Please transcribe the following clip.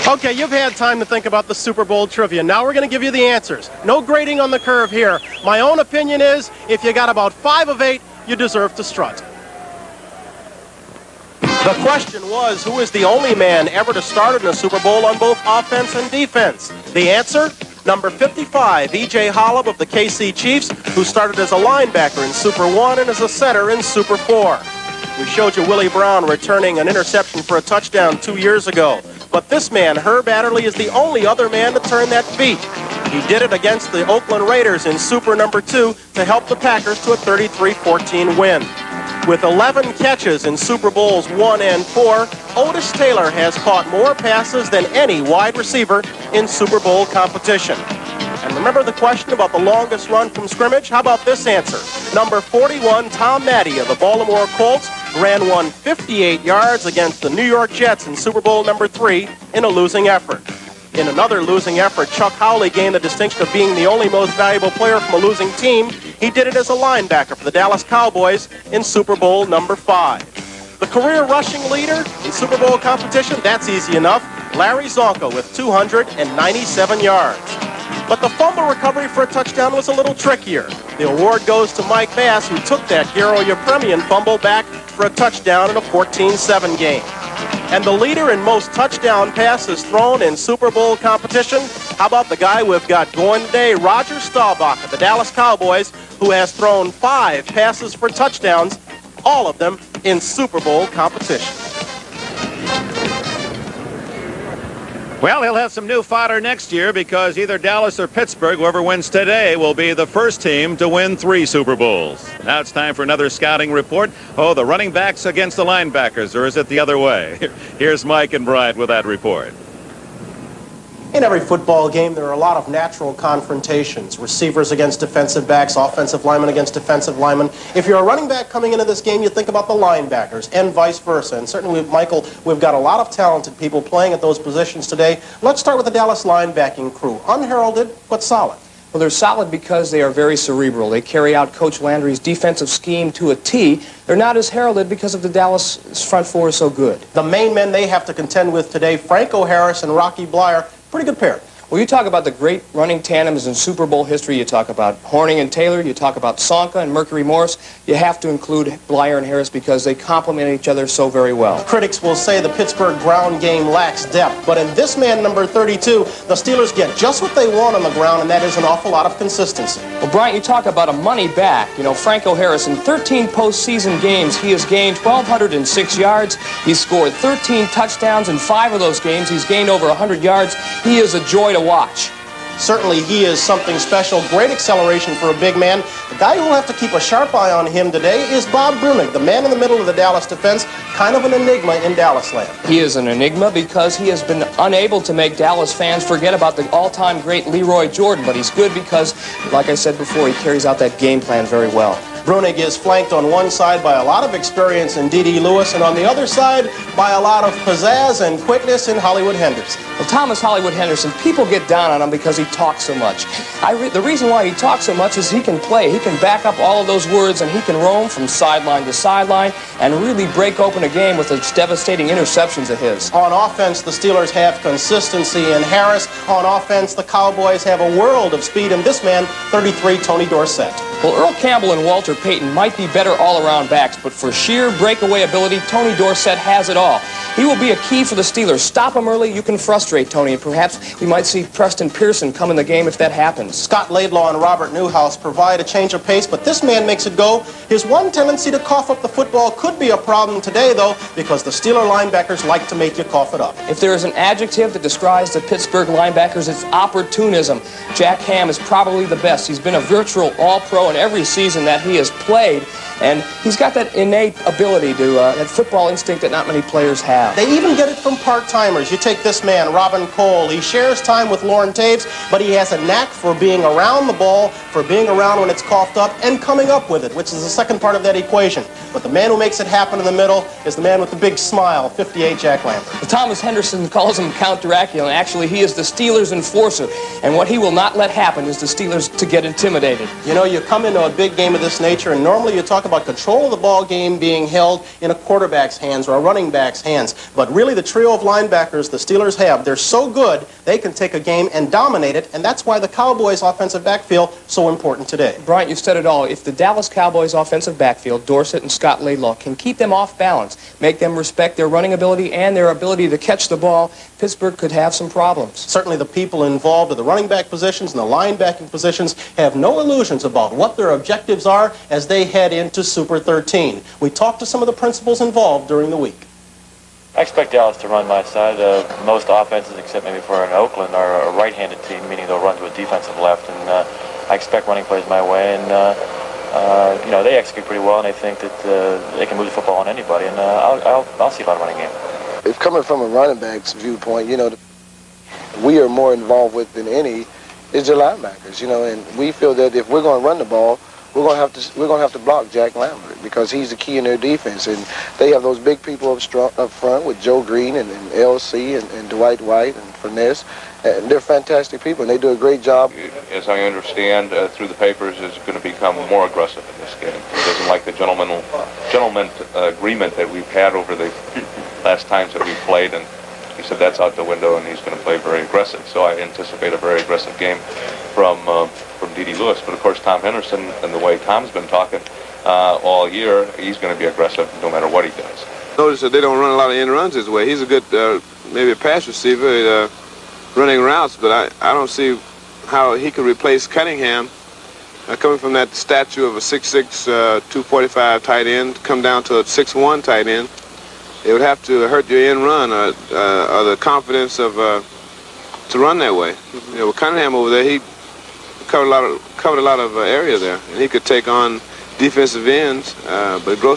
Okay, you've had time to think about the Super Bowl trivia. Now we're going to give you the answers. No grading on the curve here. My own opinion is, if you got about 5 of 8, you deserve to strut. The question was, who is the only man ever to start in a Super Bowl on both offense and defense? The answer? Number 55, E.J. Holub of the KC Chiefs, who started as a linebacker in Super 1 and as a center in Super 4. We showed you Willie Brown returning an interception for a touchdown 2 years ago. But this man, Herb Adderley, is the only other man to turn that feat. He did it against the Oakland Raiders in Super number 2 to help the Packers to a 33-14 win. With 11 catches in Super Bowls 1 and 4, Otis Taylor has caught more passes than any wide receiver in Super Bowl competition. And remember the question about the longest run from scrimmage? How about this answer? Number 41, Tom Matte of the Baltimore Colts, ran 158 yards against the New York Jets in Super Bowl number 3 in a losing effort. In another losing effort, Chuck Howley gained the distinction of being the only most valuable player from a losing team. He did it as a linebacker for the Dallas Cowboys in Super Bowl number 5. The career rushing leader in Super Bowl competition, that's easy enough. Larry Zonka with 297 yards. But the fumble recovery for a touchdown was a little trickier. The award goes to Mike Bass, who took that Garo Yepremian fumble back for a touchdown in a 14-7 game. And the leader in most touchdown passes thrown in Super Bowl competition, how about the guy we've got going today, Roger Staubach of the Dallas Cowboys, who has thrown 5 passes for touchdowns, all of them in Super Bowl competition. Well, he'll have some new fodder next year because either Dallas or Pittsburgh, whoever wins today, will be the first team to win 3 Super Bowls. Now it's time for another scouting report. Oh, the running backs against the linebackers, or is it the other way? Here's Mike and Bryant with that report. In every football game, there are a lot of natural confrontations. Receivers against defensive backs, offensive linemen against defensive linemen. If you're a running back coming into this game, you think about the linebackers and vice versa. And certainly, Michael, we've got a lot of talented people playing at those positions today. Let's start with the Dallas linebacking crew. Unheralded, but solid. Well, they're solid because they are very cerebral. They carry out Coach Landry's defensive scheme to a T. They're not as heralded because of the Dallas front four is so good. The main men they have to contend with today, Franco Harris and Rocky Bleier, pretty good pair. Well, you talk about the great running tandems in Super Bowl history. You talk about Horning and Taylor. You talk about Sonka and Mercury Morris. You have to include Bleier and Harris because they complement each other so very well. Critics will say the Pittsburgh ground game lacks depth, but in this man, number 32, the Steelers get just what they want on the ground, and that is an awful lot of consistency. Well, Bryant, you talk about a money back. You know, Franco Harris, in 13 postseason games, he has gained 1,206 yards. He's scored 13 touchdowns. In 5 of those games, he's gained over 100 yards. He is a joy to watch. Certainly he is something special. Great acceleration for a big man. The guy who will have to keep a sharp eye on him today is Bob Brunig, the man in the middle of the Dallas defense, kind of an enigma in Dallas land. He is an enigma because he has been unable to make Dallas fans forget about the all-time great Leroy Jordan, but he's good because, like I said before, he carries out that game plan very well. Brunig is flanked on one side by a lot of experience in D.D. Lewis, and on the other side by a lot of pizzazz and quickness in Hollywood Henderson. Well, Thomas Hollywood Henderson, people get down on him because he talks so much. The reason why he talks so much is he can play. He can back up all of those words, and he can roam from sideline to sideline and really break open a game with those devastating interceptions of his. On offense, the Steelers have consistency in Harris. On offense, the Cowboys have a world of speed in this man, 33, Tony Dorsett. Well, Earl Campbell and Walter Payton might be better all-around backs, but for sheer breakaway ability, Tony Dorsett has it all. He will be a key for the Steelers. Stop him early, you can frustrate Tony, and perhaps we might see Preston Pearson come in the game if that happens. Scott Laidlaw and Robert Newhouse provide a change of pace, but this man makes it go. His one tendency to cough up the football could be a problem today, though, because the Steeler linebackers like to make you cough it up. If there is an adjective that describes the Pittsburgh linebackers, it's opportunism. Jack Ham is probably the best. He's been a virtual all-pro in every season that he has played, and he's got that innate ability to, that football instinct that not many players have. They even get it from part-timers. You take this man, Robin Cole. He shares time with Lauren Taves, but he has a knack for being around the ball, for being around when it's coughed up, and coming up with it, which is the second part of that equation. But the man who makes it happen in the middle is the man with the big smile, 58 Jack Lambert. Thomas Henderson calls him Count Dracula, and actually he is the Steelers' enforcer, and what he will not let happen is the Steelers to get intimidated. You know, you come into a big game of this nature, and normally you talk about control of the ball game being held in a quarterback's hands or a running back's hands. But really, the trio of linebackers the Steelers have, they're so good, they can take a game and dominate it, and that's why the Cowboys' offensive backfield is so important today. Bryant, you said it all. If the Dallas Cowboys' offensive backfield, Dorsett and Scott Laidlaw, can keep them off balance, make them respect their running ability and their ability to catch the ball, Pittsburgh could have some problems. Certainly the people involved in the running back positions and the linebacking positions have no illusions about what their objectives are as they head into Super 13. We talked to some of the principals involved during the week. I expect Dallas to run my side. Most offenses, except maybe for an Oakland, are a right-handed team, meaning they'll run to a defensive left, and I expect running plays my way, and you know, they execute pretty well, and I think that they can move the football on anybody, and I'll see a lot of running game. If coming from a running back's viewpoint, you know, we are more involved with than any is their linebackers, you know, and we feel that if we're going to run the ball, we're going to have to block Jack Lambert because he's the key in their defense, and they have those big people up front with Joe Green and LC and Dwight White and Finesse, and they're fantastic people, and they do a great job. As I understand through the papers, is going to become more aggressive in this game. He doesn't like the gentleman agreement that we've had over the last times that we've played, and he said that's out the window, and he's going to play very aggressive. So I anticipate a very aggressive game from D.D. Lewis. But of course, Tom Henderson, and the way Tom's been talking all year, he's going to be aggressive no matter what he does. Notice that they don't run a lot of end runs his way. He's a good, maybe a pass receiver, running routes, but I don't see how he could replace Cunningham. Coming from that statue of a 6'6", 245 tight end, come down to a 6'1" tight end, it would have to hurt your end run or the confidence of to run that way. You know, with Cunningham over there, he covered a lot of area there, and he could take on defensive ends, but Gross